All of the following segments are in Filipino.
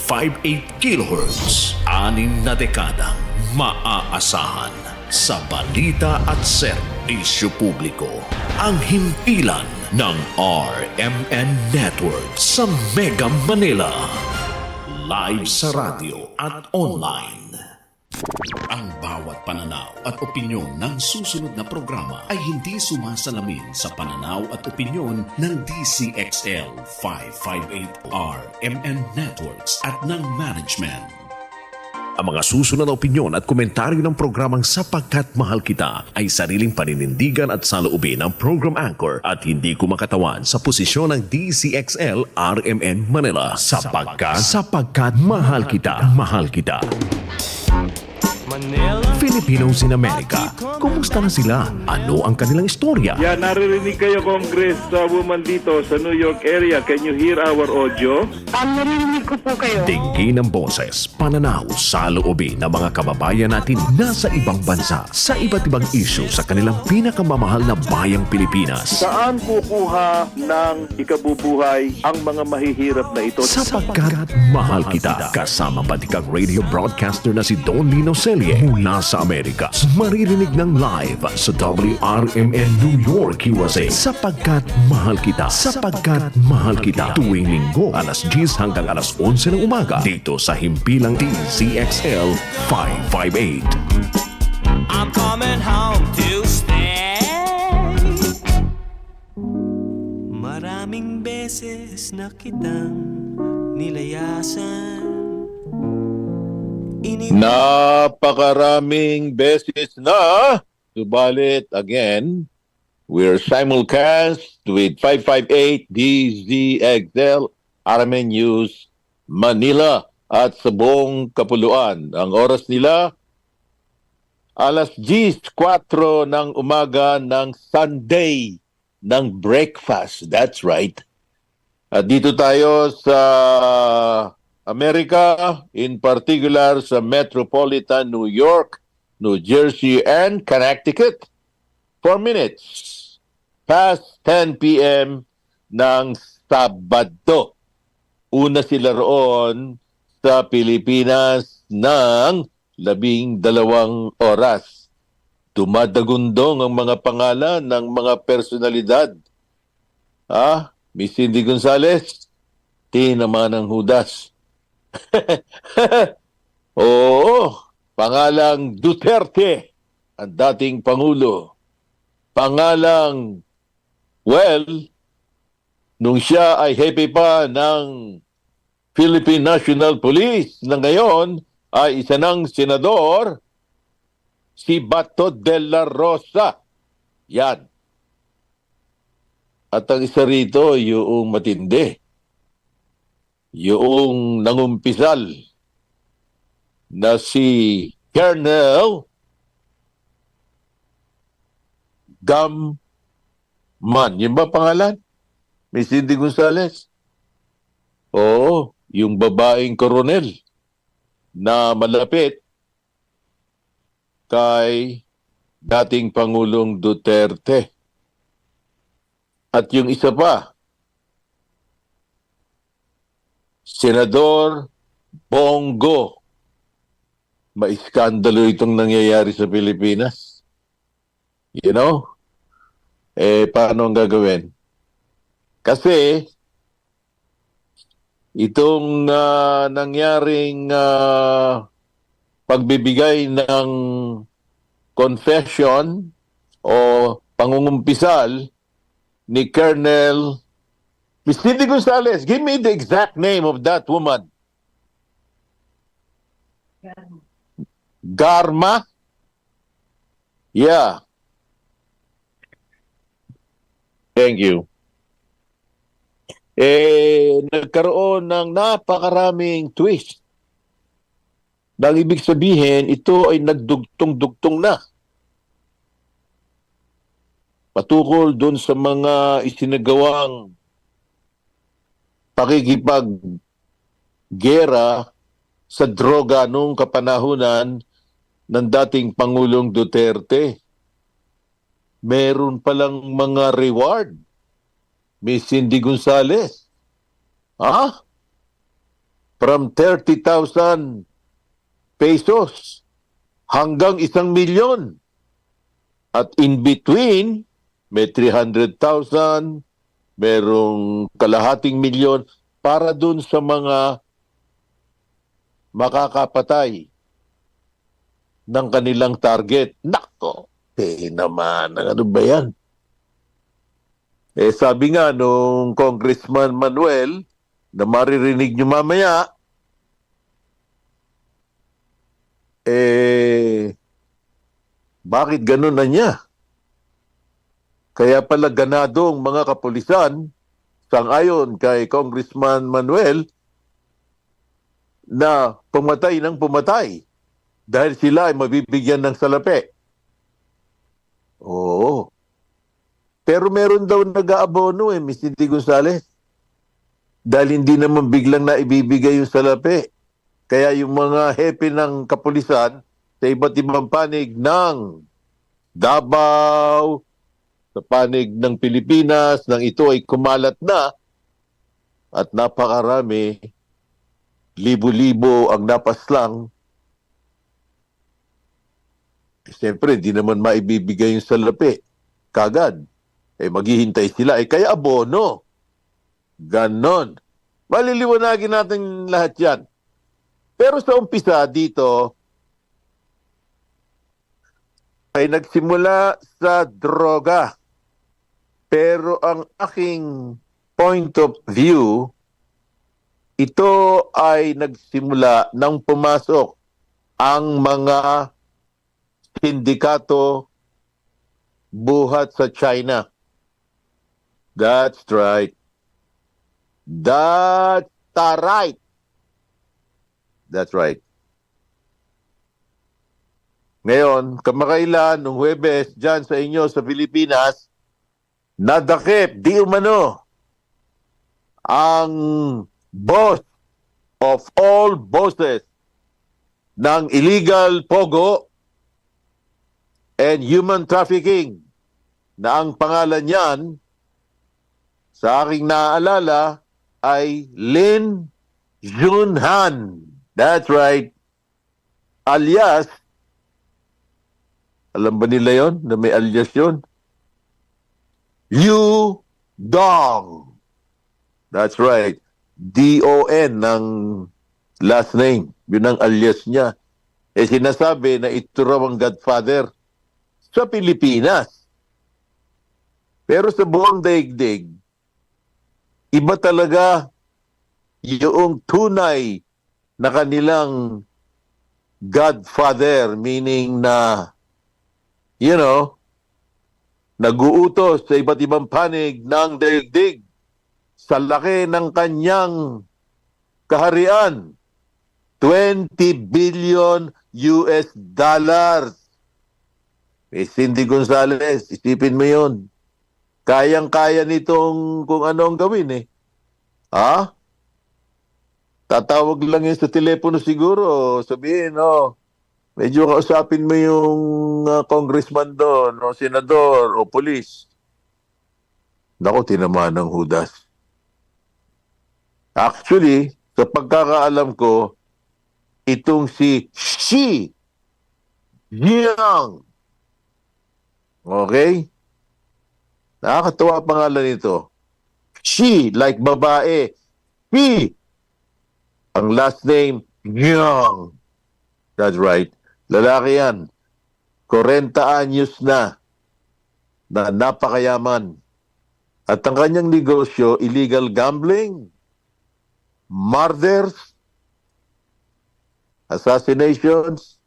58 kHz. 6 na dekadang maaasahan sa balita at serbisyo publiko. Ang himpilan ng RMN Network sa Mega Manila. Live sa radyo at online. Ang bawat pananaw at opinyon ng susunod na programa ay hindi sumasalamin sa pananaw at opinyon ng DZXL 558 RMN Networks at ng management. Ang mga susunod na opinyon at komentaryo ng programang Sapagkat Mahal Kita ay sariling paninindigan at saloobin ng program anchor at hindi kumakatawan sa posisyon ng DZXL RMN Manila. Sapagkat Mahal Kita. Mahal Kita. Filipinos in America, kumusta na sila? Ano ang kanilang istorya? Yeah, naririnig kayo, Congresswoman dito sa New York area. Can you hear our audio? Naririnig ko po kayo. Tingin ng boses, pananaw, saloobin ng mga kababayan natin nasa ibang bansa sa iba't ibang issue sa kanilang pinakamamahal na bayang Pilipinas. Saan kukuha ng ikabubuhay ang mga mahihirap na ito? Sapagkat Mahal Kita, kasama batikang radio broadcaster na si Don Lino, Celle mula sa Amerika. Maririnig ng live sa WRMN New York, USA. Sapagkat Mahal Kita. Sapagkat Mahal Kita. Tuwing linggo, alas 10 hanggang alas 11 ng umaga. Dito sa himpilang DZXL 558. I'm coming home to stay. Maraming beses na kitang nilayasan. Napakaraming beses na, subalit again, we're simulcast with 558 DZXL RMN News Manila at sa buong kapuluan. Ang oras nila, alas 10:04 ng umaga ng Sunday ng breakfast. That's right. At dito tayo sa Amerika, in particular sa Metropolitan New York, New Jersey, and Connecticut. 4 minutes past 10 p.m. ng Sabado. Una sila roon sa Pilipinas ng 12 oras. Dumadagundong ang mga pangalan ng mga personalidad. Miss Cindy Gonzales, tinaman ng Judas. Oo, pangalang Duterte, ang dating Pangulo. Pangalang, nung siya ay hepe pa ng Philippine National Police na ngayon ay isa ng senador, si Bato de la Rosa. Yan. At ang isa rito, yung matindi. Yung nangumpisal na si Colonel Gamman. Yun ba pangalan? Miss Cindy Gonzales? Oo, yung babaeng koronel na malapit kay dating Pangulong Duterte. At yung isa pa, Senador Bongo. Maiskandalo itong nangyayari sa Pilipinas. You know? Paano ang gagawin? Kasi itong nangyaring pagbibigay ng confession o pangungumpisal ni Colonel Miss Cindy Gonzales, give me the exact name of that woman. Garma? Yeah. Thank you. Nagkaroon ng napakaraming twist. Ang ibig sabihin, ito ay nagdugtong-dugtong na. Patukol doon sa mga isinagawang pakikipaggera sa droga noong kapanahunan ng dating Pangulong Duterte. Meron palang mga reward. Miss Cindy Gonzales. from 30,000 pesos hanggang 1,000,000. At in between, may 300,000, merong kalahating milyon para dun sa mga makakapatay ng kanilang target. Nako, naman, ano ba yan? Sabi nga nung Congressman Manuel, na maririnig nyo mamaya, bakit ganun na niya? Kaya pala ganadong mga kapulisan, sangayon kay Congressman Manuel, na pumatay ng pumatay dahil sila ay mabibigyan ng salapi. Oo. Pero meron daw nag-aabono Miss Cindy Gonzales. Dahil hindi naman biglang na ibibigay yung salapi. Kaya yung mga hepe ng kapulisan sa iba't ibang panig ng Davao, sa panig ng Pilipinas, nang ito ay kumalat na at napakarami, libo-libo ang napaslang. Siyempre, di naman maibibigay yung salapi kagad. Maghihintay sila. Kaya abono. Ganon. Maliliwanagin natin lahat yan. Pero sa umpisa dito, ay nagsimula sa droga. Pero ang aking point of view, ito ay nagsimula nang pumasok ang mga sindikato buhat sa China. That's right. That's right. That's right. Ngayon, kamakailan, nung Huwebes, dyan sa inyo sa Pilipinas, nadakip, di umano, ang boss of all bosses ng illegal pogo and human trafficking, na ang pangalan niyan, sa aking naaalala, ay Lin Junhan. That's right. Alias, alam ba nila yon na may alias yon? Yu Dong. That's right. D-O-N ng last name. Yun ang alias niya. Sinasabi na ito raw ang godfather sa Pilipinas. Pero sa buong daigdig, iba talaga yung tunay na kanilang godfather, meaning na, nag-uutos sa iba't ibang panig ng daigdig sa laki ng kanyang kaharian. 20 billion US dollars. Cindy Gonzales, isipin mo yun. Kayang-kaya nitong kung ano ang gawin Ha? Tatawag lang yun sa telepono siguro. Sabihin, medyo kausapin mo yung congressman doon, o senador, o polis. Naku, tinamaan ng hudas. Actually, sa pagkakaalam ko, itong si Xi Jinping. Okay? Nakakatawa pangalan nito. Xi, like babae. Xi. Ang last name, Yang. That's right. Lalaki yan. 40 anyos na napakayaman. At ang kanyang negosyo, illegal gambling, murders, assassinations,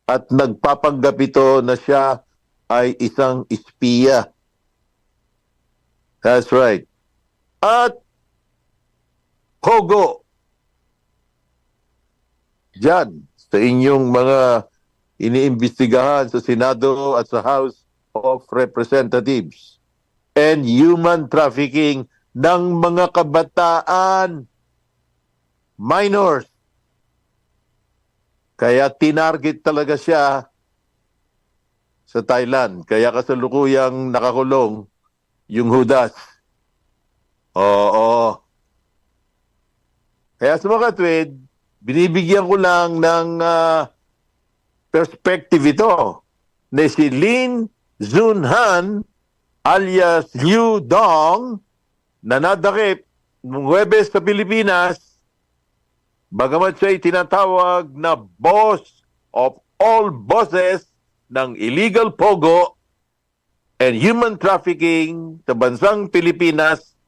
at nagpapanggap ito na siya ay isang espiya. That's right. At Pogo. Diyan, sa inyong mga iniimbestigahan sa Senado at sa House of Representatives. And human trafficking ng mga kabataan, minors. Kaya tinarget talaga siya sa Thailand. Kaya kasalukuyang nakakulong yung hudas. Oo. Kaya sa mga katwid, binibigyan ko lang ng perspective ito na si Lin Zunhan alias Liu Dong na nadakip noong Huwebes sa Pilipinas, bagamat siya'y tinatawag na boss of all bosses ng illegal pogo and human trafficking sa bansang Pilipinas,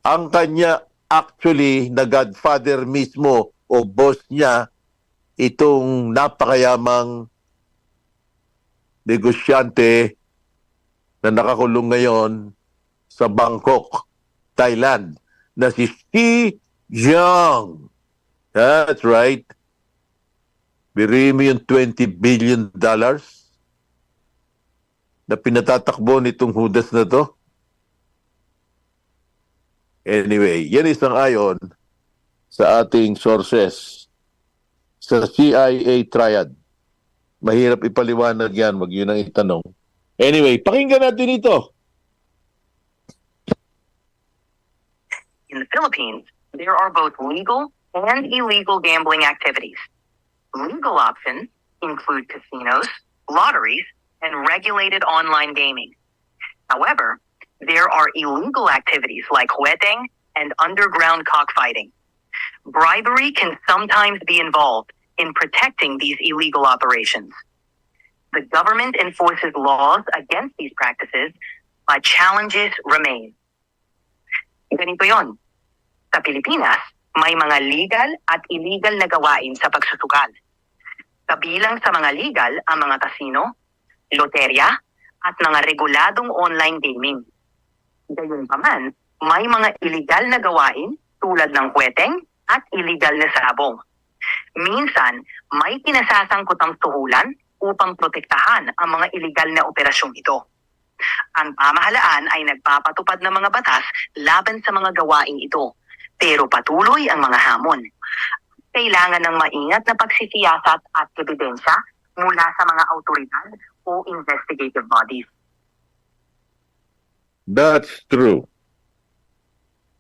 ang kanya actually na godfather mismo o boss niya, itong napakayamang negosyante na nakakulong ngayon sa Bangkok, Thailand, na si Xi Jiang. That's right. Biri mo yung $20 billion na pinatatakbo nitong hudas na to. Anyway, yan isang ayon sa ating sources sa CIA triad. Mahirap ipaliwanag yan, wag yun ang itanong. Anyway, pakinggan natin ito. In the Philippines, there are both legal and illegal gambling activities. Legal options include casinos, lotteries, and regulated online gaming. However, there are illegal activities like wedding and underground cockfighting. Bribery can sometimes be involved in protecting these illegal operations. The government enforces laws against these practices, but challenges remain. Ganito yon. Sa Pilipinas, may mga legal at illegal na gawain sa pagsusugal. Kabilang sa mga legal ang mga kasino, loterya, at mga reguladong online gaming. Gayunpaman, may mga illegal na gawain tulad ng kweteng at illegal na sabong. Minsan, may pinasasangkutang tuhulan upang protektahan ang mga illegal na operasyong ito. Ang pamahalaan ay nagpapatupad ng mga batas laban sa mga gawaing ito, pero patuloy ang mga hamon. Kailangan ng maingat na pagsisiyasat at ebidensya mula sa mga autoridad o investigative bodies. That's true.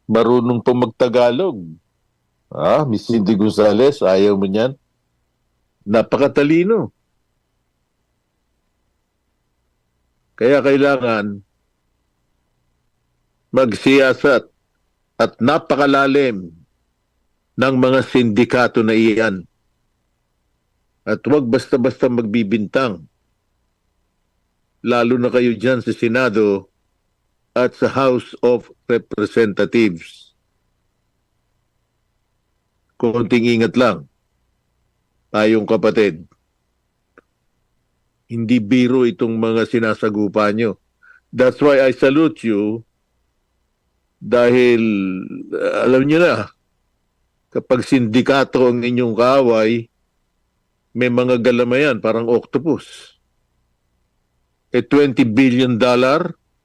Marunong pong magtagalog. Miss Cindy Gonzales, ayaw mo niyan? Napakatalino. Kaya kailangan magsiyasat at napakalalim ng mga sindikato na iyan. At huwag basta-basta magbibintang. Lalo na kayo dyan sa Senado at sa House of Representatives. Konting ingat lang. Tayong kapatid. Hindi biro itong mga sinasagupa nyo. That's why I salute you dahil alam nyo na, kapag sindikato ang inyong kaaway, may mga galamayan, parang octopus. $20 billion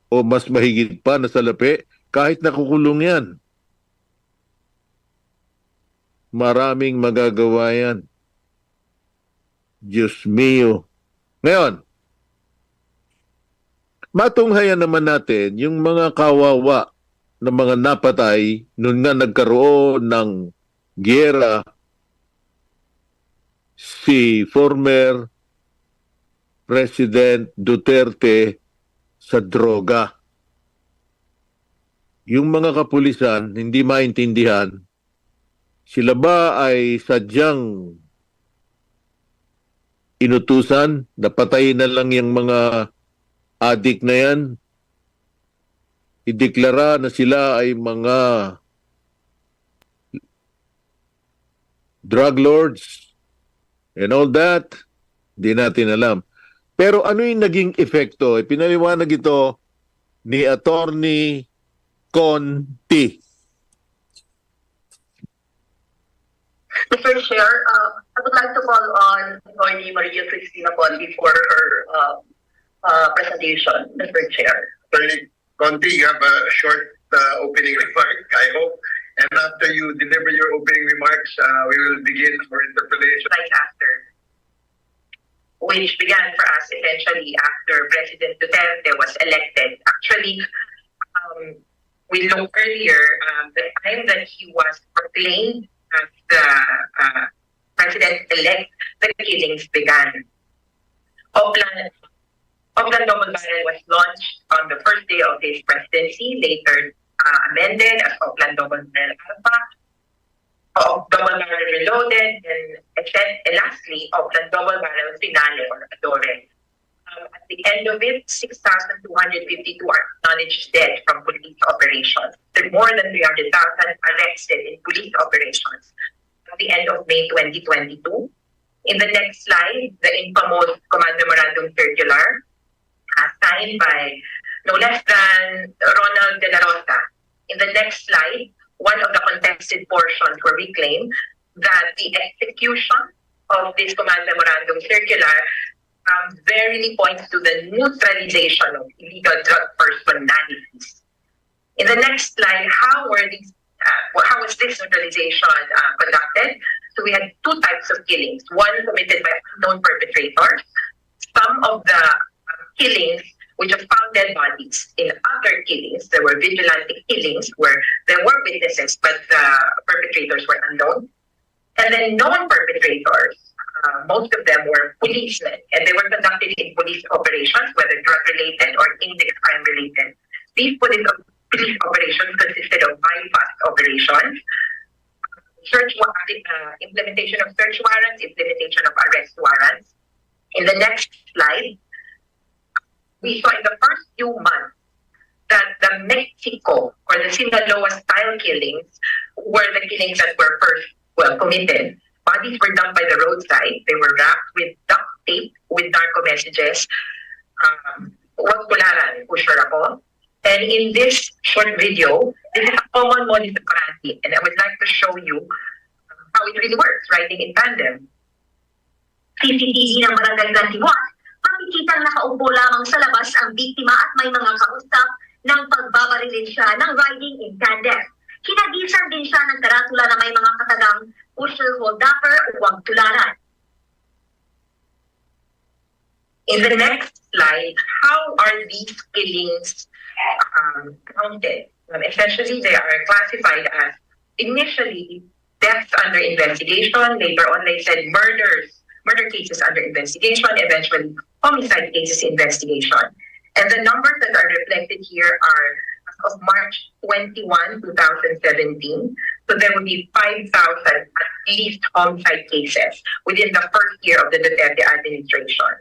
o mas mahigit pa na salapi, kahit nakukulong yan. Maraming magagawa yan. Diyos mio. Ngayon, matunghayan naman natin yung mga kawawa na mga napatay noon nga nagkaroon ng giyera si former President Duterte sa droga. Yung mga kapulisan hindi maintindihan, sila ba ay sadyang inutusan na patayin na lang yung mga adik na yan? Ideklara na sila ay mga drug lords and all that? Di natin alam. Pero ano yung naging epekto? Pinaliwanag ito ni Attorney Conti. Mr. Chair, I would like to call on Attorney Maria Cristina Conti for her presentation, Mr. Chair. Attorney Conti, you have a short opening remark, I hope. And after you deliver your opening remarks, we will begin our interpellation. Right after, which began for us eventually after President Duterte was elected. Actually, we looked earlier, the time that he was proclaimed as the president-elect, the killings began. Oplan Double Barrel was launched on the first day of his presidency, later amended as Oplan Double Barrel Alpha, Double Barrel Reloaded, and lastly, Oplan Double Barrel Finale or Adore. At the end of it, 6,252 are acknowledged dead from police operations. There are more than 300,000 arrested in police operations at the end of May 2022. In the next slide, the infamous Command Memorandum Circular, signed by no less than Ronald De La Rosa. In the next slide, one of the contested portions where we claim that the execution of this Command Memorandum Circular verily points to the neutralization of illegal drug personalities. In the next slide, how was this neutralization conducted? So we had two types of killings, one committed by unknown perpetrators. Some of the killings, we just found dead bodies. In other killings, there were vigilante killings where there were witnesses, but the perpetrators were unknown. And then known perpetrators, most of them were policemen, and they were conducted in police operations, whether drug-related or index crime-related. These police operations consisted of bypass operations, implementation of search warrants, implementation of arrest warrants. In the next slide, we saw in the first few months that the Mexico or the Sinaloa-style killings were the killings that were first committed. Bodies were dumped by the roadside. They were wrapped with duct tape with narco messages. Huwag tularan, pusher ako. And in this short video, this is a common modus operandi, and I would like to show you how it really works, riding in tandem. CCTV ng Barangay 21, makikitang nakaupo lamang sa labas ang biktima at may mga kausap ng pagbabarilin siya ng riding in tandem. Hinagisan din siya ng karatula na may mga katagang pusher, hold upper, o huwag tularan. In the next slide, how are these killings counted? Essentially, they are classified as initially deaths under investigation. Later on, they said murder cases under investigation, eventually homicide cases investigation. And the numbers that are reflected here are of March 21, 2017. So there will be 5,000 at least homicide cases within the first year of the Duterte administration.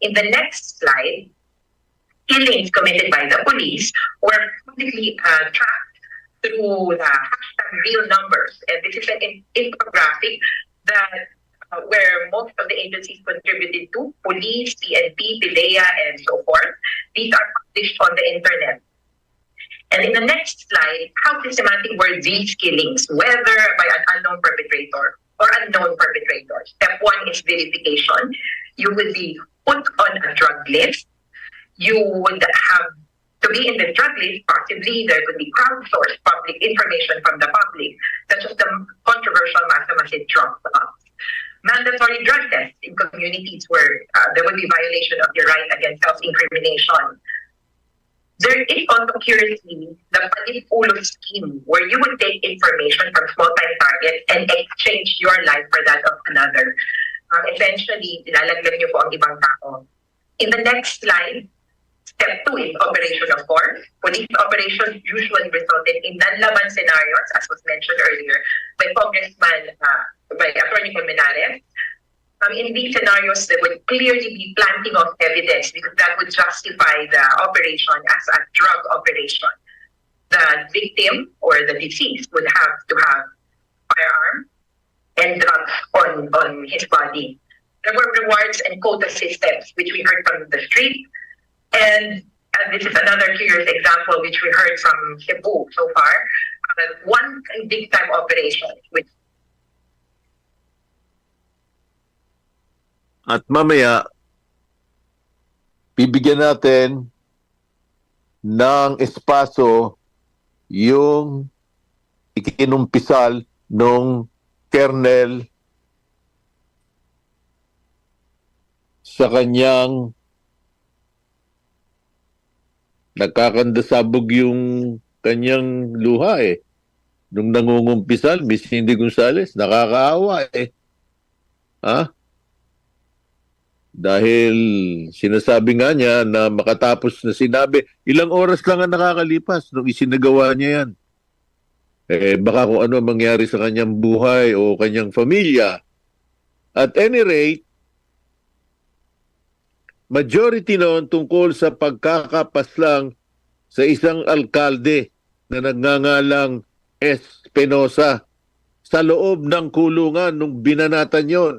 In the next slide, killings committed by the police were publicly tracked through the hashtag real numbers. And this is an infographic that where most of the agencies contributed to, police, PNP, PIDEA, and so forth. These are published on the internet. And in the next slide, how systematic were these killings, whether by an unknown perpetrator or unknown perpetrator? Step one is verification. You will be put on a drug list. You would have to be in the drug list. Possibly there could be crowdsourced public information from the public, such as the controversial Masamasi drug laws. Mandatory drug tests in communities where there would be violation of your right against self-incrimination. There is also curiously the Palit-Ulo scheme where you would take information from small-time targets and exchange your life for that of another. Essentially, ilalaglag niyo po ang ibang tao. In the next slide, step two is operation, of course. Police operations usually resulted in non-laban scenarios, as was mentioned earlier by Congressman, by Attorney Colmenares. In these scenarios, there would clearly be planting of evidence because that would justify the operation as a drug operation. The victim or the deceased would have to have firearm and drugs on his body. There were rewards and quota systems, which we heard from the street. And this is another curious example, which we heard from Cebu so far. One big-time operation, which At mamaya, bibigyan natin ng espaso yung ikinumpisal nung Colonel sa kanyang nagkakandasabog yung kanyang luha eh. Nung nangungumpisal, Miss Cindy Gonzales, nakakaawa eh. Ha? Dahil sinasabi nga niya na makatapos na sinabi, ilang oras lang ang nakakalipas nung isinagawa niya yan. Baka kung ano mangyari sa kanyang buhay o kanyang pamilya. At any rate, majority noon tungkol sa pagkakapaslang sa isang alkalde na nagngangalang Espinosa sa loob ng kulungan nung binanatan yon.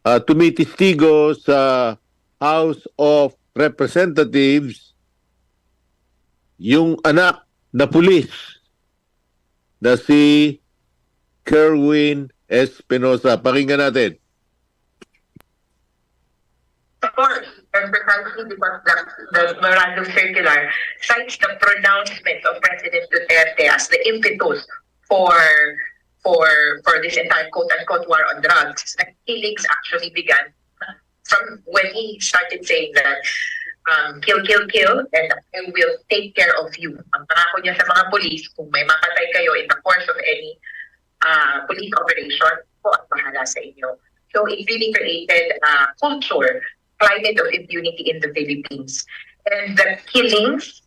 Tumitistigo sa House of Representatives yung anak na pulis na si Kerwin Espinosa. Pakinggan natin. Of course, and precisely because the memorandum circular cites the pronouncement of President Duterte as the impetus for this entire quote-unquote war on drugs. The killings actually began from when he started saying that kill, kill, kill, and I will take care of you. Ang pangako niya sa mga police, kung may mapatay kayo in the course of any police operation, po at bahala sa inyo. So it really created a climate of impunity in the Philippines. And the killings,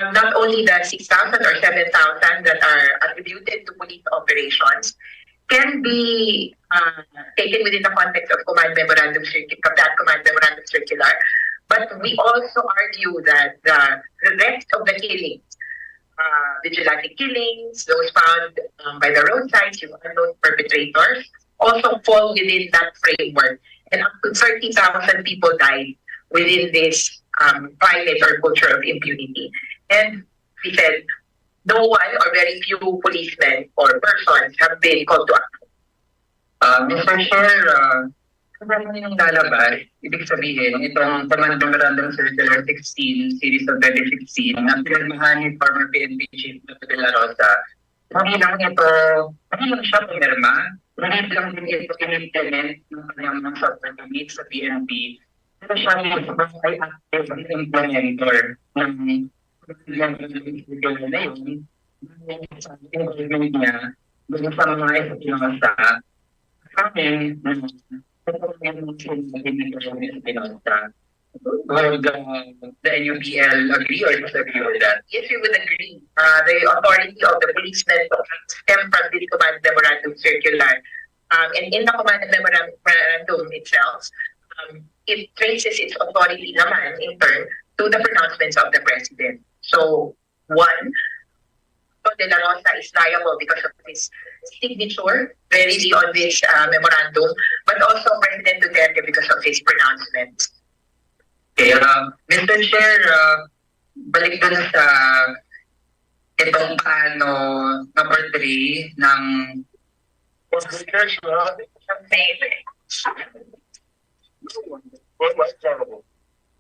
not only the 6,000 or 7,000 that are attributed to police operations, can be taken within the context of that command memorandum circular. But we also argue that the rest of the killings, vigilante killings, those found by the roadsides, yung unknown perpetrators, also fall within that framework. And up to 30,000 people died within this climate or culture of impunity. And we said, no one or very few policemen or persons have been called to action. Mr. Chair, kung yung lalabas, ibig sabihin, itong Command Memorandum Circular 16, Series of 2016, ang pinirmahan ni former PNP Chief Dr. De La Rosa, hindi lang siya pumirma, hindi lang din ito in-implement ng kanyang mga software units sa PNP, pero siya yung ay active implementer ng circular na yun, sa involvement niya, doon sa mga Espinosa, kami, would the NUPL agree or disagree with that? Yes, we would agree. The authority of the policemen stem from this command memorandum circular. And in the command memorandum itself, it traces its authority naman in turn to the pronouncements of the president. So, one, De La Rosa is liable because of his signature verily on this memorandum, but also President Duterte because of his pronouncements. Okay, Mr. Chair, balik dun sa itong paano number 3 ng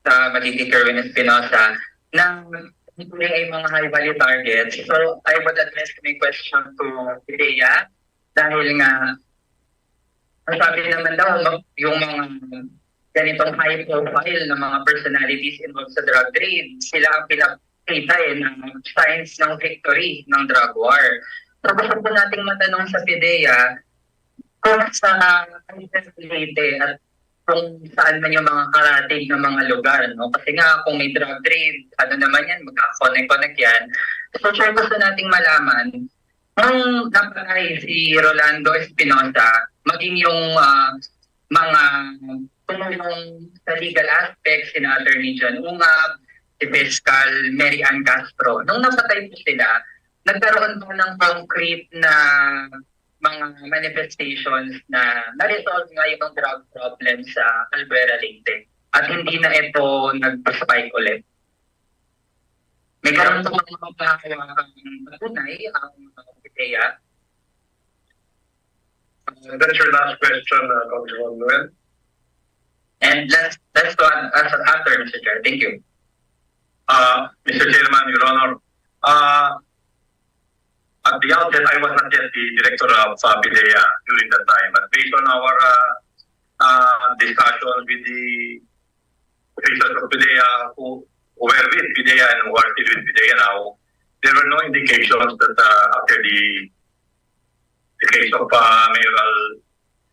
sa magiging Kerwin Espinosa na hindi ay mga high value targets. So I would address my question to Idea dahil nga ang sabi naman daw yung mga ganitong high profile na mga personalities involved sa drug trade, sila ang pinakita ng signs ng victory ng drug war. So gusto po nating matanong sa PIDEA kung sa Leyte at kung saan man yung mga karating ng mga lugar, no? Kasi nga kung may drug trade, ano naman yan, magkaka-connect yan. So sure gusto nating malaman, nung napatay si Rolando Espinosa, maging yung mga tumulong sa legal aspects in Attorney John Ungab, si Fiscal Mary Ann Castro. Nung napatay po sila, nagkaroon po ng concrete na mga manifestations na na-resolve nga yung drug problem sa Albuera Leyte at hindi na ito nag-spike ulit. May karoon po mga patunay ang PIDEA. That's your last question, Congressman Noel. And let's go on after, Mr. Chair. Thank you. Mr. Chairman, Your Honor, at the outset, I was not yet the director of PIDEA during that time. But based on our discussion with the officials of PIDEA who were with PIDEA and who are still with PIDEA now, there were no indications that after the case of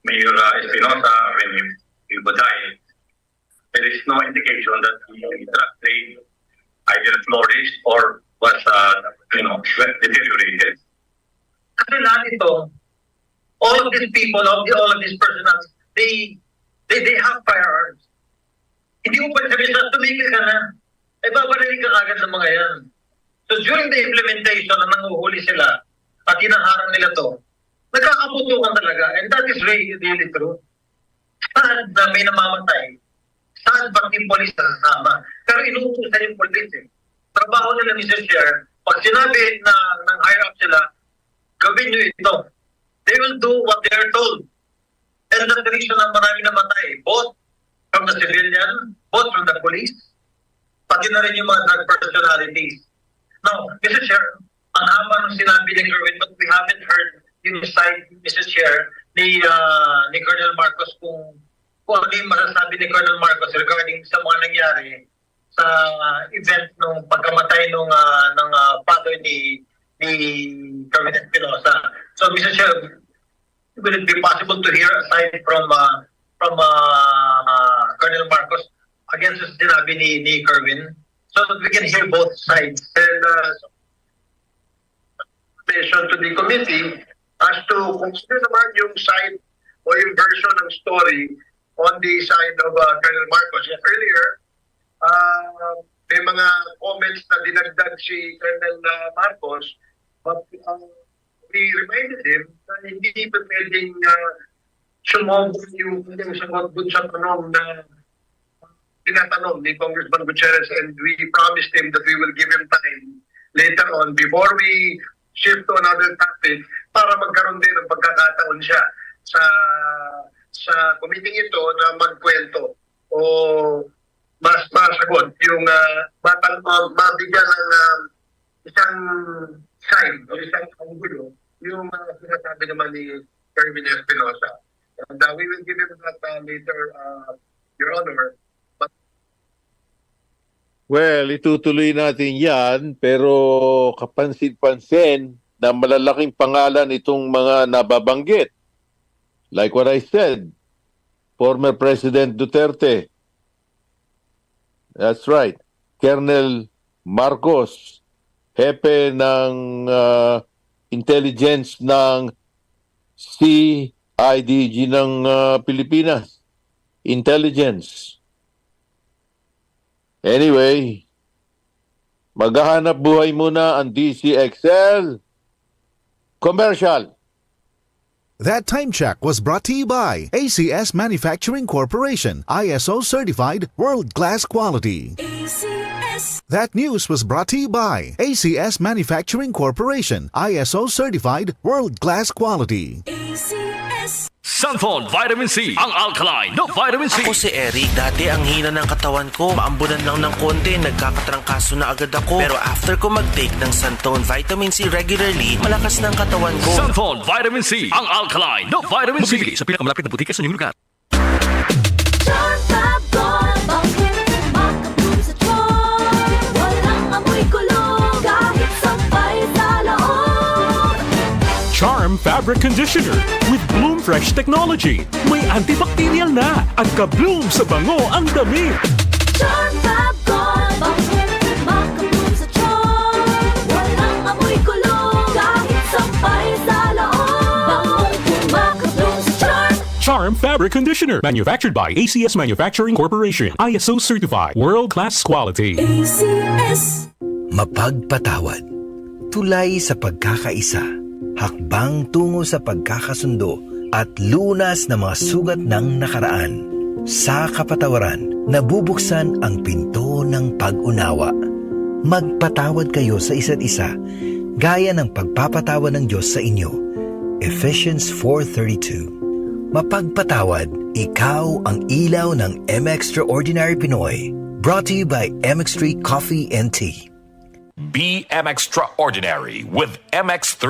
Mayor Espinosa, when he died, there is no indication that the drug trade either flourished or was, deteriorated. Kasi lahat ito, all of these people, all of these personals, they have firearms. Hindi mo pa sabihin na tumigil ka na, ay babaraling ka agad ng mga yan. So during the implementation na nanguhuli sila at hinaharang nila to, nagkakaputukan talaga, and that is really true. Saan na may namamatay? Saan bang yung polis na kasama? Pero inuutusan yung polis eh. Trabaho nila, Mr. Chair, pag sinabi na ng higher up sila, gawin nyo ito. They will do what they are told. And that's the reason na marami namatay, both from the civilian, both from the police, pati na rin yung mga drug personalities. Now, Mr. Chair, ang haba nung sinabi ni Kerwin, but we haven't heard yung side, Mr. Chair, ni Colonel Marcos kung ano yung masasabi ni Colonel Marcos regarding sa mga nangyari sa event nung pagkamatay ng father ni Kerwin Espinosa. So, Mr. Chair, will it be possible to hear aside from Colonel Marcos against the sinabi ni Kerwin so that we can hear both sides? And to the committee as to kung sino naman yung side o yung version ng story on the side of Colonel Marcos. Earlier, may mga comments na dinagdag si Colonel Marcos, but we reminded him na hindi pa pwedeng sumobot yung sagot dun sa tanong na tinatanong ni Congressman Gutierrez, and we promised him that we will give him time later on before we shift to another topic para magkaroon din ng pagkakataon siya sa committee ito na magkwento o mas masagot yung mabigyan ng isang side o isang anggulo yung sinasabi naman ni Kerwin Espinosa. And we will give him that later, Your Honor. Well, itutuloy natin yan, pero kapansin-pansin na malalaking pangalan itong mga nababanggit. Like what I said, former President Duterte. That's right. Colonel Marcos, hepe ng intelligence ng CIDG ng Pilipinas. Intelligence. Anyway, maghahanap buhay muna ang DZXL. Commercial. That time check was brought to you by ACS Manufacturing Corporation, ISO certified world-class quality. ACS. That news was brought to you by ACS Manufacturing Corporation, ISO certified world-class quality. ACS. Sunfone Vitamin C, ang alkaline na vitamin C. Ako si Eric. Dati ang hina ng katawan ko. Maambunan lang ng konti, nagkakatrangkaso na agad ako. Pero after ko mag-take ng Sunfone Vitamin C regularly, malakas ng katawan ko. Sunfone Vitamin C, ang alkaline na vitamin C. Mabili sa pinakamalapit na butika sa inyong lugar. Charm Fabric Conditioner with Bloom Fresh Technology. May antibacterial na at ka-bloom sa bango ang damit. Charm Fab Gold, maka-bloom sa charm. Walang amoy kulong, kahit sampay sa loob. Maka-bloom sa charm. Charm Fabric Conditioner, manufactured by ACS Manufacturing Corporation, ISO certified, world-class quality. ACS. Mapagpatawad, tulay sa pagkakaisa. Hakbang tungo sa pagkakasundo at lunas ng mga sugat ng nakaraan. Sa kapatawaran, nabubuksan ang pinto ng pag-unawa. Magpatawad kayo sa isa't isa, gaya ng pagpapatawad ng Diyos sa inyo. Ephesians 4:32. Mapagpatawad, ikaw ang ilaw ng M-Extraordinary Pinoy. Brought to you by MX3 Coffee and Tea. Be M-Extraordinary with MX3.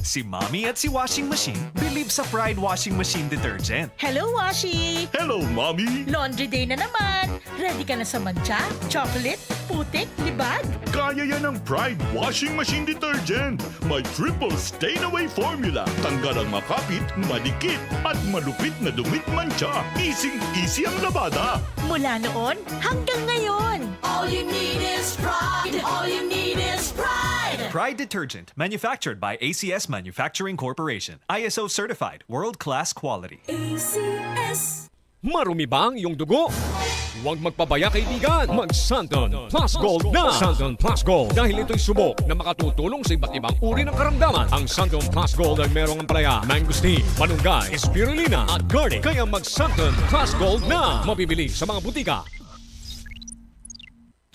Si Mommy at si Washing Machine believe sa Pride Washing Machine Detergent. Hello, Washi! Hello, Mommy! Laundry day na naman. Ready ka na sa mancha, chocolate, putik, libag? Kaya yan ang Pride Washing Machine Detergent. May triple stain-away formula. Tanggal ang makapit, madikit, at malupit na dumit mancha. Easy ang labada. Mula noon hanggang ngayon. All you need is pride. All you need is pride. Pride Detergent, manufactured by ACS Manufacturing Corporation. ISO certified, world-class quality. ACS. Marumi ba ang iyong dugo? Huwag magpabaya kaibigan. Mag-Santon Plus Gold na. Santon Plus Gold. Dahil ito'y subok na makatutulong sa iba't ibang uri ng karamdaman. Ang Santon Plus Gold ay merong ampalaya, mangosteen, malunggay, spirulina at garlic. Kaya mag-Santon Plus Gold na. Mabibili sa mga butika.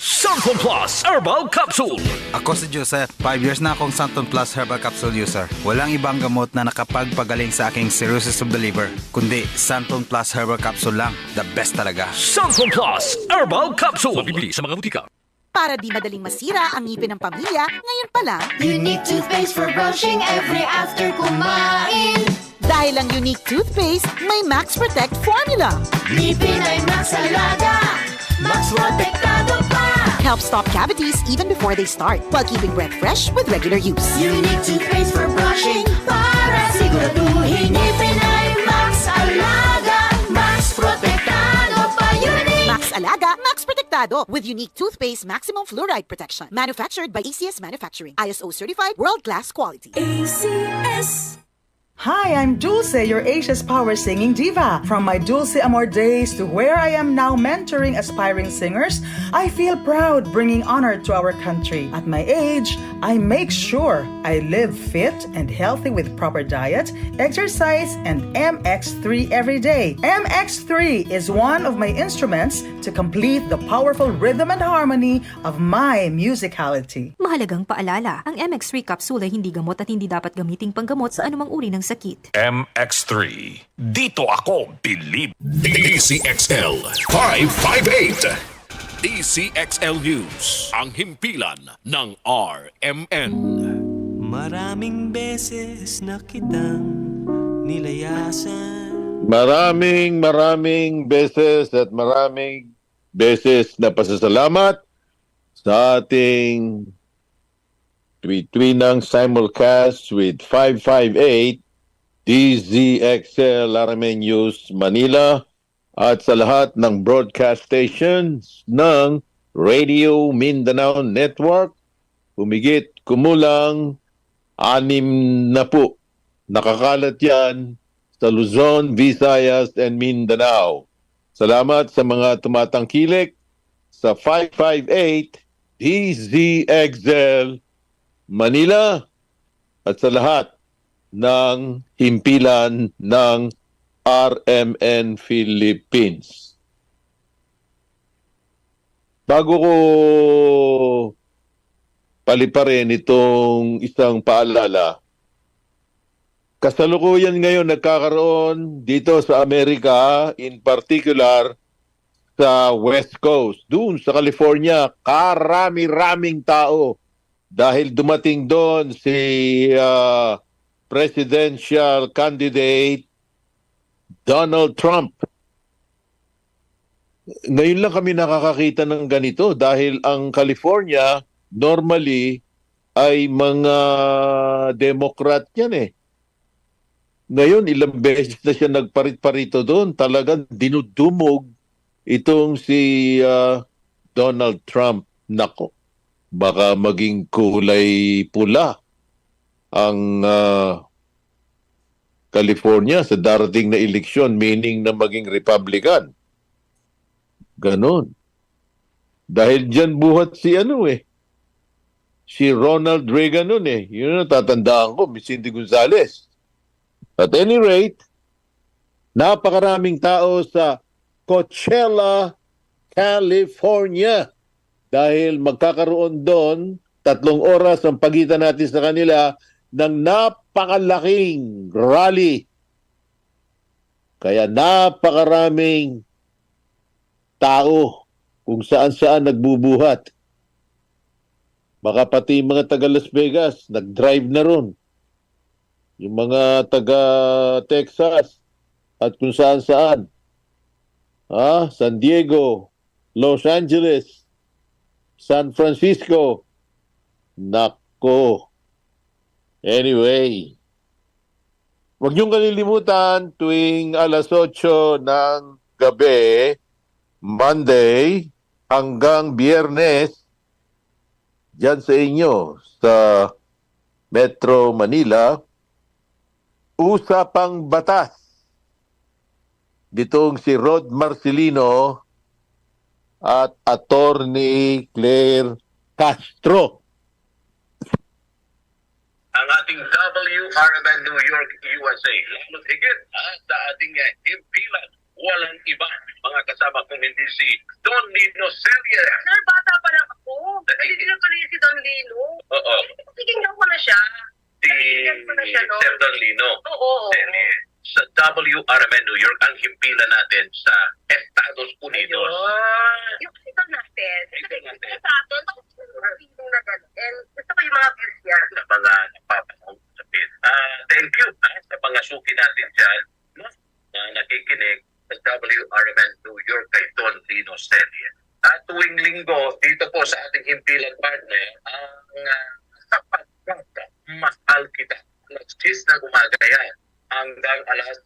Santon Plus Herbal Capsule. Ako si Joseph. 5 years na akong Santon Plus Herbal Capsule user. Walang ibang gamot na nakapagpagaling sa aking cirrhosis of the liver, kundi Santon Plus Herbal Capsule lang. The best talaga. Santon Plus Herbal Capsule. Mabibili sa mga butika. Para di madaling masira ang ngipin ng pamilya, ngayon pa lang, Unique toothpaste for brushing every after kumain. Dahil ang Unique toothpaste, may Max Protect formula. Ngipin ay Max Alaga. Max Protektado pa. Helps stop cavities even before they start, while keeping breath fresh with regular use. Unique toothpaste for brushing para siguraduhin ngipin ay Max Alaga. Max Protektado pa. Unique. Max Alaga, Max Protektado with Unique toothpaste maximum fluoride protection. Manufactured by ACS Manufacturing. ISO certified, world-class quality. ACS. Hi, I'm Dulce, your Asia's power singing diva. From my Dulce Amor days to where I am now mentoring aspiring singers, I feel proud bringing honor to our country. At my age, I make sure I live fit and healthy with proper diet, exercise, and MX3 every day. MX3 is one of my instruments to complete the powerful rhythm and harmony of my musicality. Mahalagang paalala, ang MX3 capsule ay hindi gamot at hindi dapat gamiting panggamot sa anumang uri ng sakit. MX3. Dito ako believe. DZXL 558. DZXL News. Ang himpilan ng RMN. Maraming beses na kitang nilayasan. Maraming beses at maraming beses na pasasalamat sa ating tweet-tweet simulcast with 558 DZXL RMN News Manila at sa lahat ng broadcast stations ng Radio Mindanao Network. Humigit kumulang 6 na po. Nakakalat yan sa Luzon, Visayas, and Mindanao. Salamat sa mga tumatangkilik sa 558 DZXL Manila at sa lahat ng himpilan ng RMN Philippines. Bago ko paliparin itong isang paalala, kasalukuyan ngayon nagkakaroon dito sa Amerika, in particular sa West Coast, doon sa California, karami-raming tao dahil dumating doon si presidential candidate Donald Trump. Ngayon lang kami nakakakita ng ganito dahil ang California normally ay mga Democrat yan eh. Ngayon ilang beses na siya nagparit-parito doon, talagang dinudumog itong si Donald Trump. Nako, baka maging kulay pula ang California sa darating na eleksyon, meaning na maging Republican. Ganon. Dahil dyan buhat si si Ronald Reagan nun eh. Yun ang tatandaan ko, Miss Cindy Gonzales. At any rate, napakaraming tao sa Coachella, California. Dahil magkakaroon doon, 3 oras ang pagitan natin sa kanila ng napakalaking rally. Kaya napakaraming tao kung saan-saan nagbubuhat. Baka pati mga taga Las Vegas, nag-drive na ron. yung mga taga Texas at kung saan-saan. San Diego, Los Angeles, San Francisco. Nako. Anyway, huwag niyong kalilimutan tuwing alas 8 ng gabi, Monday hanggang Biyernes, dyan sa inyo, sa Metro Manila, Usapang Batas. Ditong si Rod Marcelino at Attorney Claire Castro. Ang ating WRMN New York, USA. Lalo't higit sa ating impilan. Walang iba. Mga kasama kung hindi si Don Lino Celle. Sir, bata pa lang ako. Hindi na tuloy si Don Lino. Oo. Tingnan ko na siya. Si Sir Don Lino. Oo. Sa WRMN New York, ang himpilan natin sa Estados Unidos. Yung ito natin. Sa atin, na gano'n. And gusto ko yung mga views niya. Sa mga napapasapit. Thank you sa mga suki natin dyan na nakikinig sa WRMN New York kay Don Lino Celle. At tuwing linggo, dito po sa ating himpilan partner, ang Sapagkat Mahal kita. Alas 10 ng umaga yan. Hanggang alas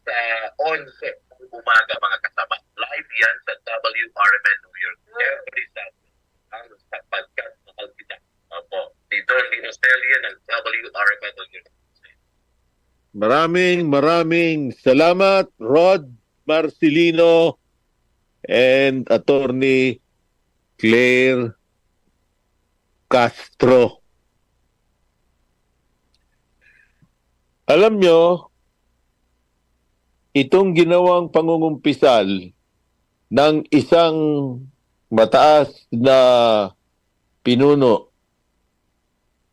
11 ng umaga mga kasama. Live yan sa WRMN New York. Every Saturday. Ang Sapagkat Mahal kita. Opo. Si Don Lino Celle ng WRMN New York. Maraming salamat, Rod Marcelino and Attorney Claire Castro. Alam nyo, itong ginawang pangungumpisal ng isang mataas na pinuno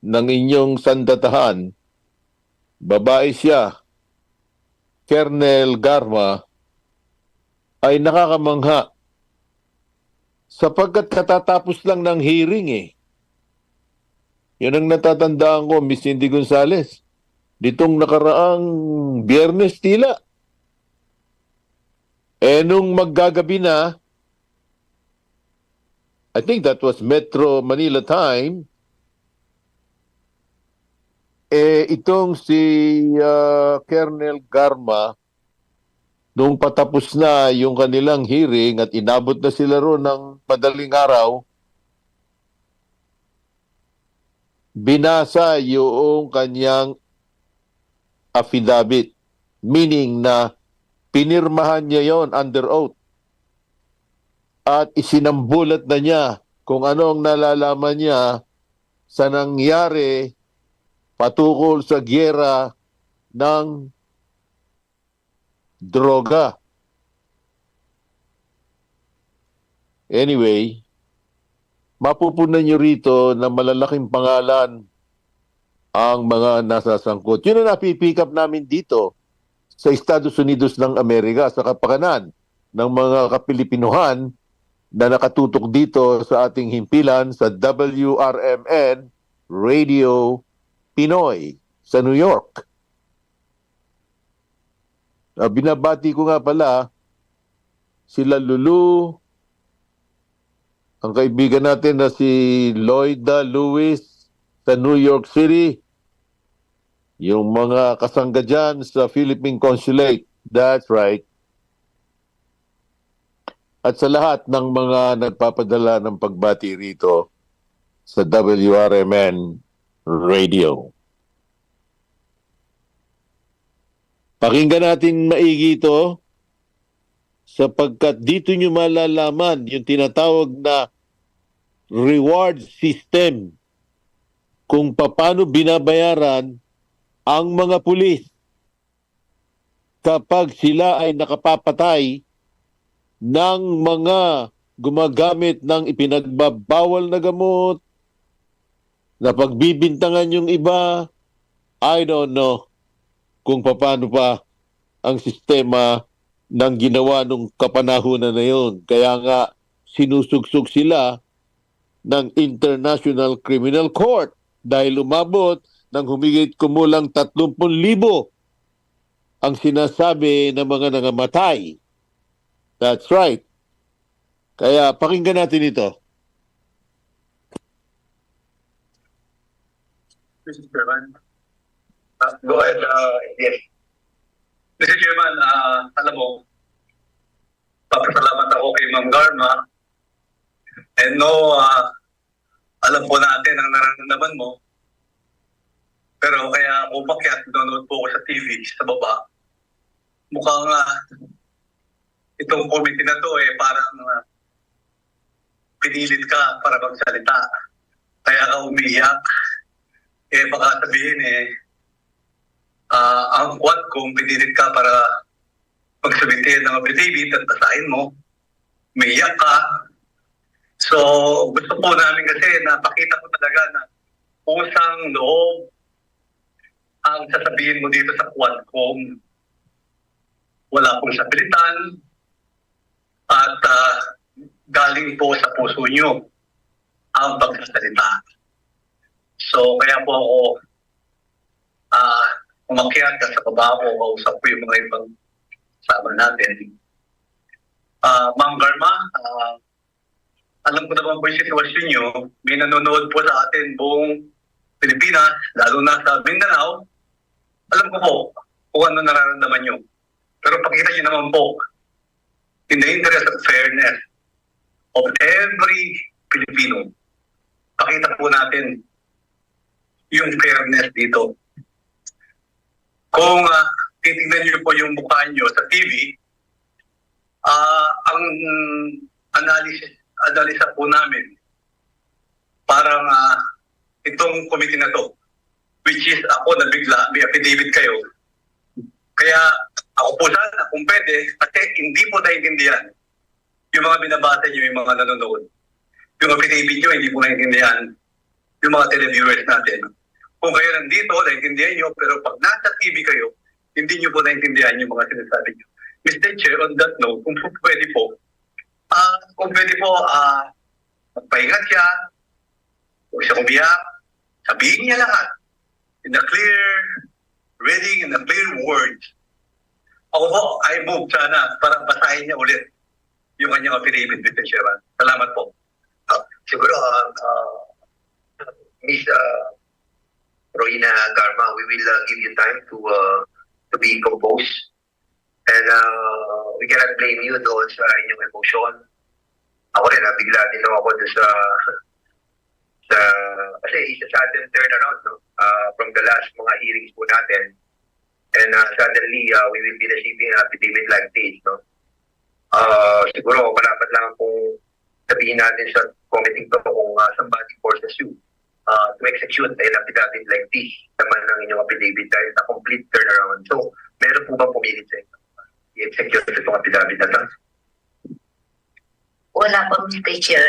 ng inyong sandatahan, babae siya, Colonel Garma, ay nakakamangha sapagkat katatapos lang ng hearing Yun ang natatandaan ko, Miss Cindy Gonzales. Ditong nakaraang Biyernes tila. Nung maggagabi na, I think that was Metro Manila time, itong si Colonel Garma, nung patapos na yung kanilang hearing at inabot na sila roon ng madaling araw, binasa yung kanyang affidavit, meaning na pinirmahan niya yon under oath at isinambulat na niya kung ano ang nalalaman niya sa nangyari patukol sa giyera ng droga. Anyway, mapupunan niyo rito na malalaking pangalan ang mga nasasangkot. Yun ang napipick up namin dito sa Estados Unidos ng Amerika, sa kapakanan ng mga Kapilipinuhan na nakatutok dito sa ating himpilan sa WRMN Radio Pinoy sa New York. Binabati ko nga pala sila Lulu, ang kaibigan natin na si Lloyda Lewis sa New York City, yung mga kasangga dyan sa Philippine Consulate, that's right. At sa lahat ng mga nagpapadala ng pagbati rito sa WRMN Radio. Pakinggan natin maigi ito sapagkat dito nyo malalaman yung tinatawag na reward system kung paano binabayaran ang mga pulis kapag sila ay nakapapatay ng mga gumagamit ng ipinagbabawal na gamot, na pagbibintangan yung iba. I don't know kung paano pa ang sistema ng ginawa nung kapanahunan na yun. Kaya nga sinusugsug sila ng International Criminal Court dahil umabot ng humigit kumulang 30,000 ang sinasabi ng mga nangamatay. That's right. Kaya pakinggan natin ito. Mr. Chairman. Go ahead. Yes. Mr. Chairman, alam mo, papasalamat ako kay Ma'am Garma. And no, alam po natin ang nararamdaman mo. Pero kaya umakyat, nanonood po ako sa TV, sa baba. Mukhang itong committee na to parang pinilit ka para magsalita. Kaya ka umiyak. Baka sabihin ang quad kung pinilit ka para magsabitin ng affidavit at basahin mo. Umiyak ka. So, gusto po namin kasi napakita ko talaga na usang loob ang sasabihin mo dito sa Quadcom. Wala pong sapilitan at galing po sa puso nyo ang pagsasalita. So, kaya po ako umakyat ka sa baba ko, kausap ko yung mga ibang sama natin. Ma'am Garma, alam ko naman po yung sitwasyon nyo. May nanonood po sa atin buong Pilipinas, lalo na sa Mindanao. Alam ko po kung ano nararamdaman nyo. Pero pakita nyo naman po, in the interest of fairness of every Filipino, pakita po natin yung fairness dito. Kung titignan nyo po yung mukha nyo sa TV, ang analisa po namin, parang itong committee na to, which is ako na bigla, may affidavit kayo. Kaya ako po sana, kung pwede, kasi hindi po naiintindihan yung mga binabasa nyo, yung mga nanonood. Yung affidavit nyo, hindi po naiintindihan yung mga televiewers natin. Kung kayo nandito, naiintindihan nyo, pero pag nasa TV kayo, hindi nyo po naiintindihan yung mga sinasabi nyo. Mr. Chair, on that note, kung pwede po, magpahinga siya, huwag siya umiyak, sabihin niya lahat in a clear reading, in a clear words. Ako po, I move sana para basahin niya ulit yung kanyang affidavit, Mr. Chairman. Salamat po. Siguro, Ms. Roina Garma, we will give you time to be composed. And we cannot blame you doon sa inyong emotion. Ako rin, bigla din ako doon sa kasi it's a sudden turnaround, no? From the last mga hearings po natin. And suddenly, we will be receiving an affidavit like this, no? Siguro, malapat lang kung sabihin natin sa committee to kung somebody forces you to execute an affidavit like this naman ng inyong affidavit dahil na complete turnaround. So, meron po ba pumilit sa inyo? I-execute itong affidavit na lang? Wala po, Mr. Chair.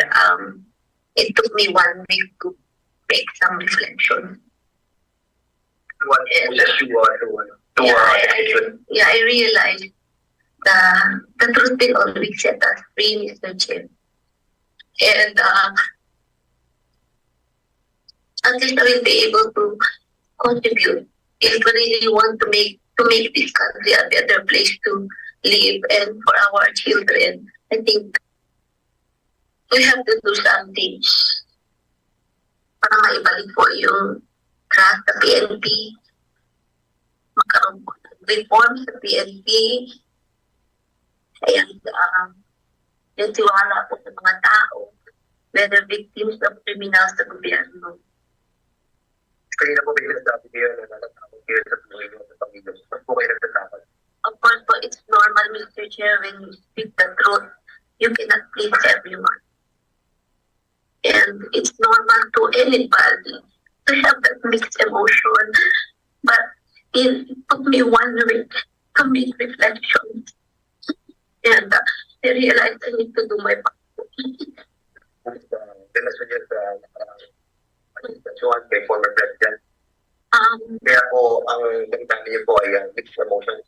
It took me 1 week to make some reflection. I realized the truth will always set us free, Mr. Chair. And at least I will be able to contribute if we really want to make this country a better place to live and for our children. I think we have to do something para maibalik po yung trust sa PNP, magkaroon po ng reform sa PNP, kaya yung tiwala po sa mga tao, whether victims of criminals sa gobyerno. Kanina po may nasabi kayo na nalatakot kayo sa buhay nyo sa pamilya. Saan po kayo nagtatakot? Of course po, it's normal, Mr. Chair, when you speak the truth, you cannot please everyone. And it's normal to anybody to have that mixed emotion. But it took me 1 week to make reflections. And I realized I need to do my part. Kay former President. Kaya po, ang damdamin niyo po ay mixed emotion.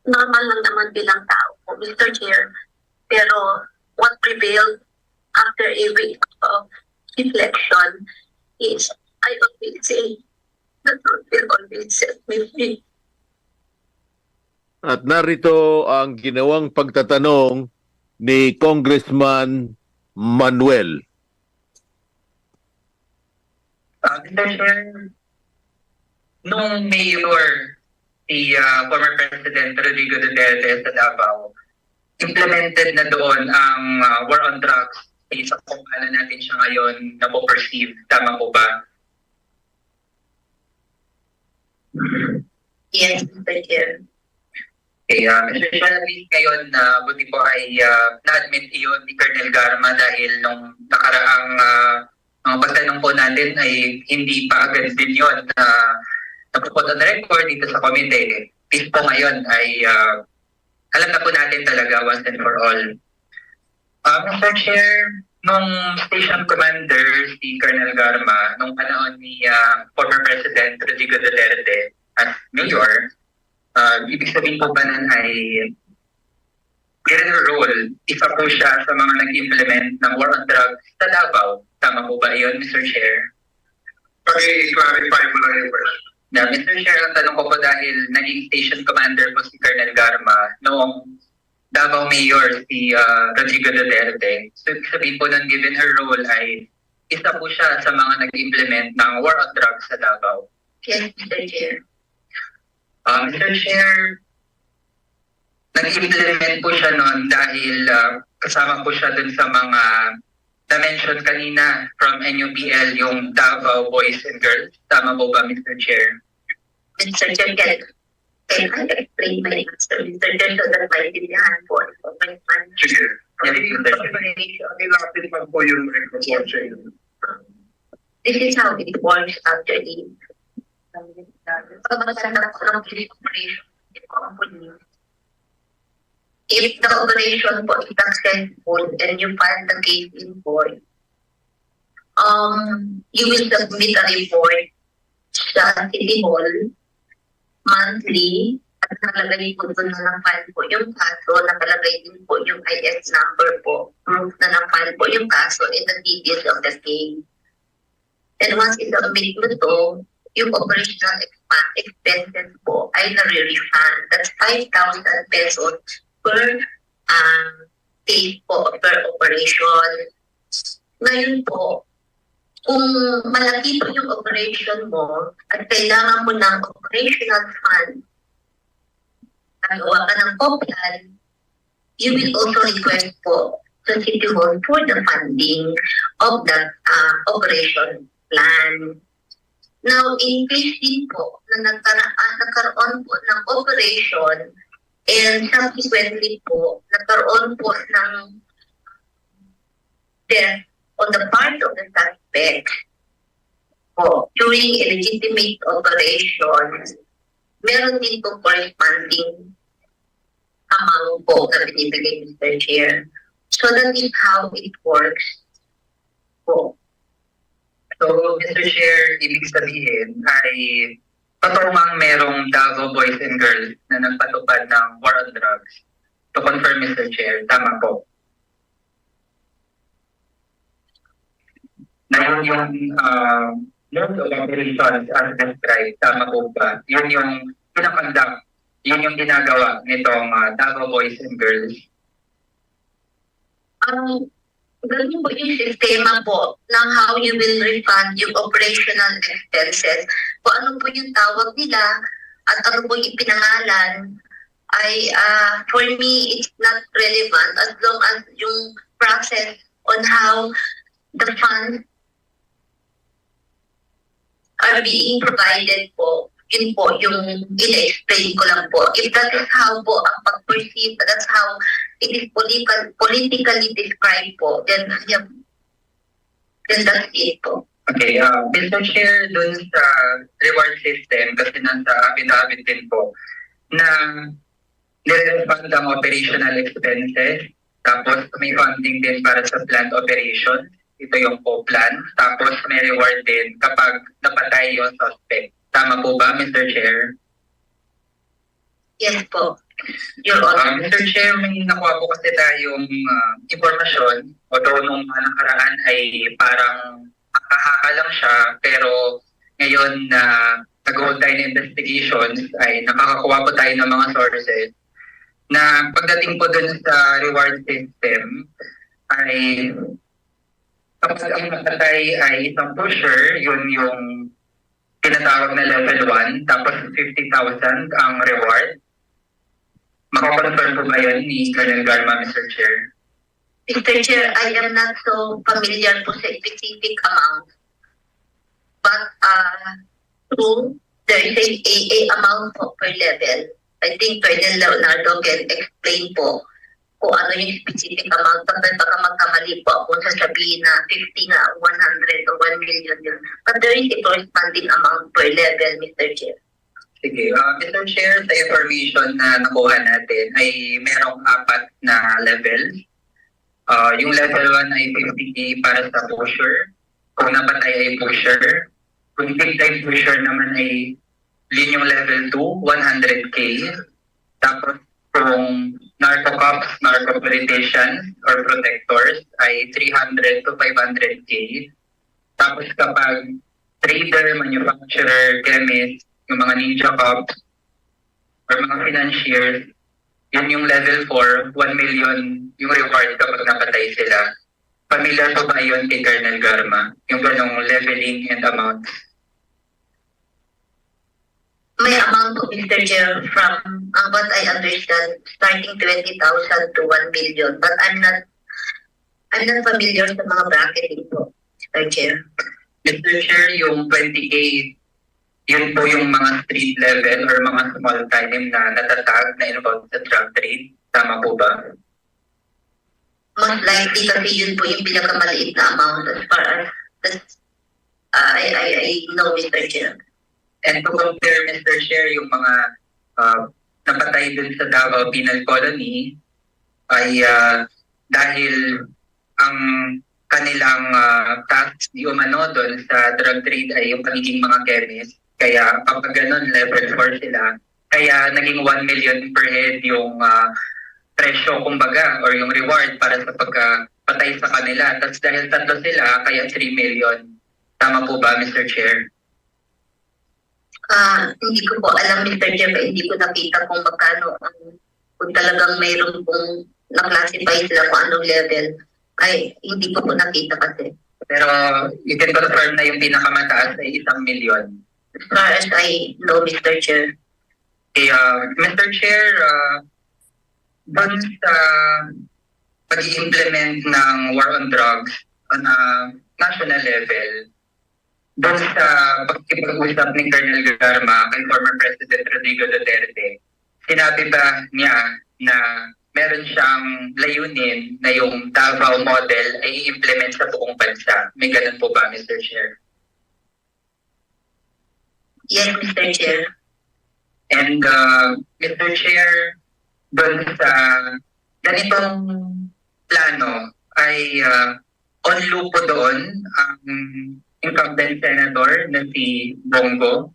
Normal lang naman bilang tao po, Mr. Chair. Pero what prevailed after a week of reflection is, I always say, The truth will always set me free. At narito ang ginawang pagtatanong ni Congressman Manuel. Mr. Chair, nung mayor, si former President Rodrigo Duterte sa Davao, implemented na doon ang war on drugs sa kung paano natin siya ngayon napo-perceive. Tama po ba? Yes, Mr. Chair. Okay, Mr. Chair, at least ngayon buti po ay na-admit iyon ni Colonel Garma dahil nung nakaraang pagtanong po natin ay hindi pa agad din yun na napupot on record dito sa komite. Peace po ngayon ay alam na po natin talaga once and for all. Mr. Chair, nung station commander si Colonel Garma, nung panahon ni former President Rodrigo Duterte as mayor, ibig sabihin po ba nun ay general role, isa po siya sa mga nag-implement ng war on drugs sa Davao. Tama po ba yun, Mr. Chair? Clarify mo lang yung question. Yeah, Mr. Chair, ang tanong ko po dahil naging station commander po si Colonel Garma noong Davao Mayor si Rodrigo Duterte. So, ibig sabihin po ng given her role ay isa po siya sa mga nag-implement ng war on drugs sa Davao. Yes, Mr. Chair. Mr. Chair, nag-implement po siya noon dahil kasama po siya dun sa mga na-mention kanina from NUPL, yung Davao Boys and Girls. Tama po ba, Mr. Chair? Mr. Chair, can I explain my answer, Mr. Chair, so that maintindihan po my answer? Sige. Nilapit lang po yung microphone sa inyo. This is how it works actually. Pagbasan na ko ng operation, if the operation po is successful and you file the case in court, you will submit a report sa City Hall monthly at nakalagay po doon na na-file po yung kaso, nakalagay din po yung IS number po, proof na na-file po yung kaso and the details of the case. And once i-submit mo to, yung operational expenses po ay nare-refund. That's 5,000 pesos per case po, per operation. Ngayon po, kung malaki po yung operation mo at kailangan mo ng operational fund, nagawa ka ng co-plan, you will also request po sa City Hall for the funding of that operation plan. Now, in case din po na nagkaroon po ng operation and subsequently po nagkaroon po ng death on the part of the suspect po during a legitimate operation, meron din po corresponding amount po na binibigay Mr. Chair. So that is how it works po. So, Mr. Chair, ibig sabihin ay patungang merong Davao Boys and Girls na nagpatupad ng war on drugs. To confirm, Mr. Chair, tama po. Na yung mode of operations as described, tama po ba? Yun yung pinakonduct, yun yung ginagawa nitong Davao Boys and Girls. Ganun po yung sistema po ng how you will refund yung operational expenses. Kung ano po yung tawag nila at ano po yung pinangalan ay for me, it's not relevant as long as yung process on how the funds are being provided po, yun po yung ina-explain ko lang po. If that is how po ang pag-perceive, that's how it is politically described po, then that's it po. Okay, Mr. Chair, dun sa reward system, kasi nasa affidavit din po, na nire-refund ang operational expenses, tapos may funding din para sa planned operations, ito yung po-plan, tapos may reward din kapag napatay yung suspect. Tama po ba, Mr. Chair? Yes po. Your Honor. Mr. Chair, may nakuha po kasi tayong impormasyon, although nung nakaraan ay parang nakahaka lang siya, pero ngayon na nag-hold tayo ng investigations, ay nakakakuha po tayo ng mga sources na pagdating po dun sa reward system ay kapag ang napatay ay isang pusher, yun yung tinatawag na level 1, tapos 50,000 ang reward. Makakonfirm po ba yun ni Colonel Garma, Mr. Chair? Mr. Chair, I am not so familiar po sa specific amount. But true, there is a amount po per level. I think Colonel Leonardo can explain po kung ano yung specific amount. Tapos baka magkamali po kung sasabihin na 50 nga, 100 o 1 million yun. But there is a corresponding amount per level, Mr. Chair. Sige, Mr. Chair, sa information na nakuha natin ay merong 4 na levels. Yung level 1 ay 50K para sa pusher. Kung napatay ay pusher. Kung victim pusher naman ay linyong level 2, 100K. Tapos kung narco-cops, narco-politicians, or protectors ay 300 to 500K. Tapos kapag trader, manufacturer, chemist, yung mga ninja cops, or mga financiers, yun yung level 4, 1 million yung reward kapag napatay sila. Familiar po ba yun kay Colonel Garma? Yung ganong leveling and amount? May amount po, Mr. Chair, from what I understand, starting 20,000 to 1 million. But I'm not familiar sa mga bracketing po, Mr. Chair. Mr. Chair, yung 20K, yun po yung mga street level or mga small time na natatag na involved sa drug trade. Tama po ba? Most likely kasi yun po yung pinakamaliit na amount as far as I know, Mr. Chair. And to compare, Mr. Chair, yung mga napatay dun sa Davao Penal Colony ay dahil ang kanilang task di umano doon sa drug trade ay yung pagiging mga chemist. Kaya kapag ganun, level 4 sila. Kaya naging 1 million per head yung presyo, kumbaga, or yung reward para sa pagpatay sa kanila. Tapos dahil 3 sila, kaya 3 million. Tama po ba, Mr. Chair? Hindi ko po alam, Mr. Chair, hindi ko nakita kung magkano kung talagang mayroon pong na-classify sila kung anong level. Ay, hindi ko po nakita kasi. Pero you can confirm na yung pinakamataas ay 1 million. As far as I know, Mr. Chair. Okay, Mr. Chair, doon sa pag-i-implement ng war on drugs on a national level, doon sa pag-usap ni Colonel Garma kay former President Rodrigo Duterte, sinabi ba niya na meron siyang layunin na yung Davao model ay i-implement sa buong bansa? May ganun po ba, Mr. Chair? Yes, Mr. Chair. And Mr. Chair, doon sa ganitong plano ay on loop po doon ang incumbent senator na si Bongo.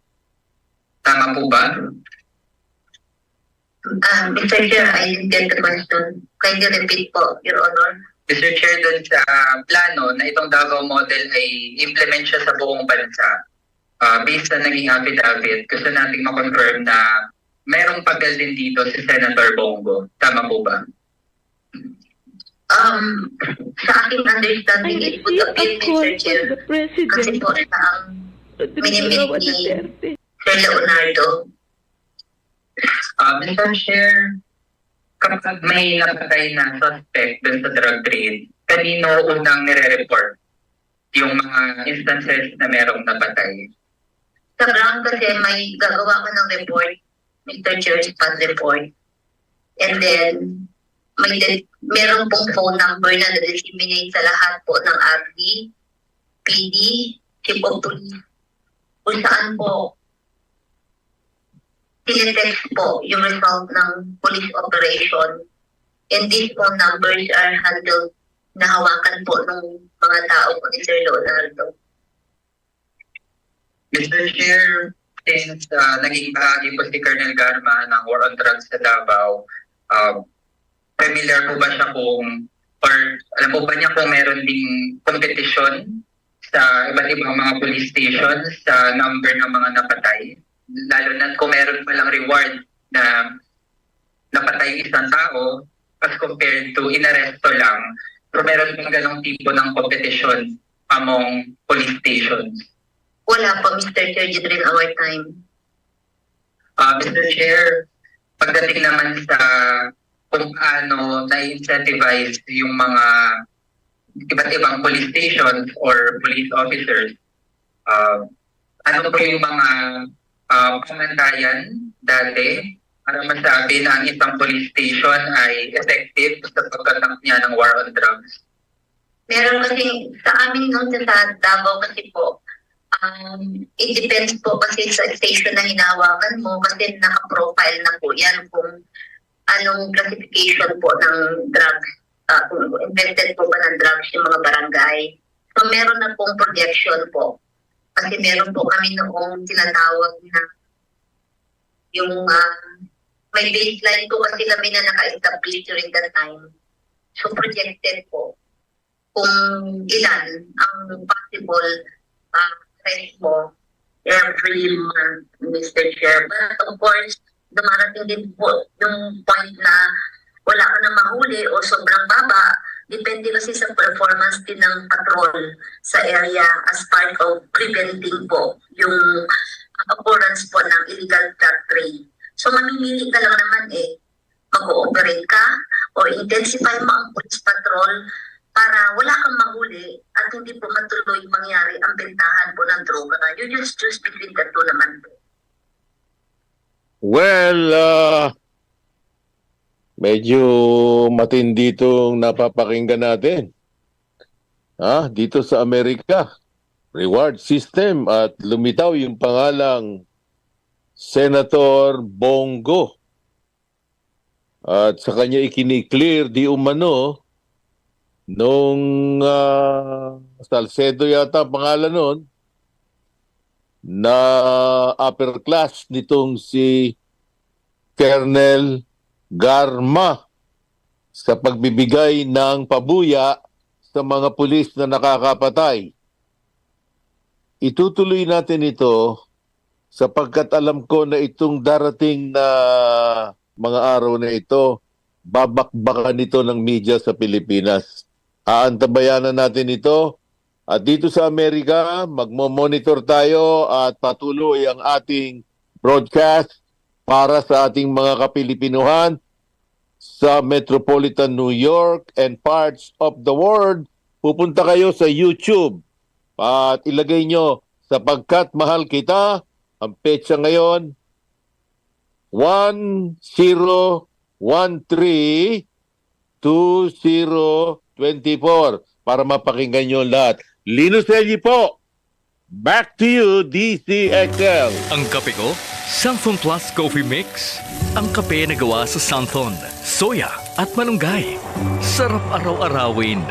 Tama po ba? Mr. Chair, I didn't get the question. Can you repeat po, Your Honor? Mr. Chair, doon sa plano na itong Davao model ay implement siya sa buong bansa. Based sa naging affidavit, gusto nating makonfirm na mayroong papel din dito si Senator Bongo. Tama po ba? Sa aking understanding, it would appear, Mr. Chair, kasi po sa minimit ni Sir Leonardo. Mr. Chair, kapag may napatay na suspect dun sa drug trade, kanino unang nire-report yung mga instances na merong napatay? Sa ground kasi may gagawa ko ng report, Mr. Chair, spot report. And then, meron pong phone number na na-disseminate sa lahat po ng RD, PD, Chief of Police, kung saan po tinetext po yung result ng police operation. And these phone numbers are handled na hawakan po ng mga tao po ni Sir Leonardo. Mr. Chair, since naging bahagi po si Colonel Garma ng War on Drugs sa Davao, familiar po ba siya kung, or alam po ba niya kung meron ding kompetisyon sa iba't ibang mga police stations sa number ng mga napatay. Lalo na kung meron palang reward na napatay isang tao as compared to inaresto lang. Pero meron pang ganong tipo ng competition among police stations. Wala pa, Mr. Chair, during our time. Mr. Chair, pagdating naman sa kung paano na-incentivize yung mga iba't ibang police stations or police officers, ano po yung mga pamatayan dati para masabi na ang isang police station ay effective sa pagkatanggap niya ng war on drugs? Meron kasi sa amin nung sa Davao kasi po, it depends po kasi sa station na hinahawakan mo kasi naka-profile na po yan kung anong classification po ng drugs, kung infected po ba ng drugs yung mga barangay. So meron na pong projection po. Kasi meron po kami noong tinatawag na yung may baseline po kasi kami na naka-establish during that time. So projected po kung ilan ang possible rest mo every month, Mr. Chair. But of course, dumarating din po yung point na wala ka na mahuli o sobrang baba. Depende kasi sa performance din ng patrol sa area as part of preventing po yung occurrence po ng illegal drug trade. So mamimili ka lang naman mag-ooperate ka o intensify mo ang police patrol para wala kang mahuli at hindi po matuloy mangyari ang bentahan po ng droga. You just choose between the two naman po. Well, medyo matindi itong napapakinggan natin. Dito sa Amerika, reward system at lumitaw yung pangalang Senator Bongo. At sa kanya ikini-clear di umano nung Salcedo yata pangalan nun na upper class nitong si Colonel Garma sa pagbibigay ng pabuya sa mga pulis na nakakapatay. Itutuloy natin ito sapagkat alam ko na itong darating na mga araw na ito, babakbakan ito ng media sa Pilipinas. Aantabayanan natin ito. At dito sa Amerika, magmo-monitor tayo at patuloy ang ating broadcast para sa ating mga Kapilipinuhan sa Metropolitan New York and parts of the world. Pupunta kayo sa YouTube at ilagay nyo Sapagkat Mahal Kita. Ang petsa ngayon, 10/13/2024 para mapakinggan nyo lahat. Lino, Celle po. Back to you, DZXL. Ang kape ko, Santon Plus Coffee Mix. Ang kape na gawa sa Santon, soya at malunggay. Sarap araw-arawin.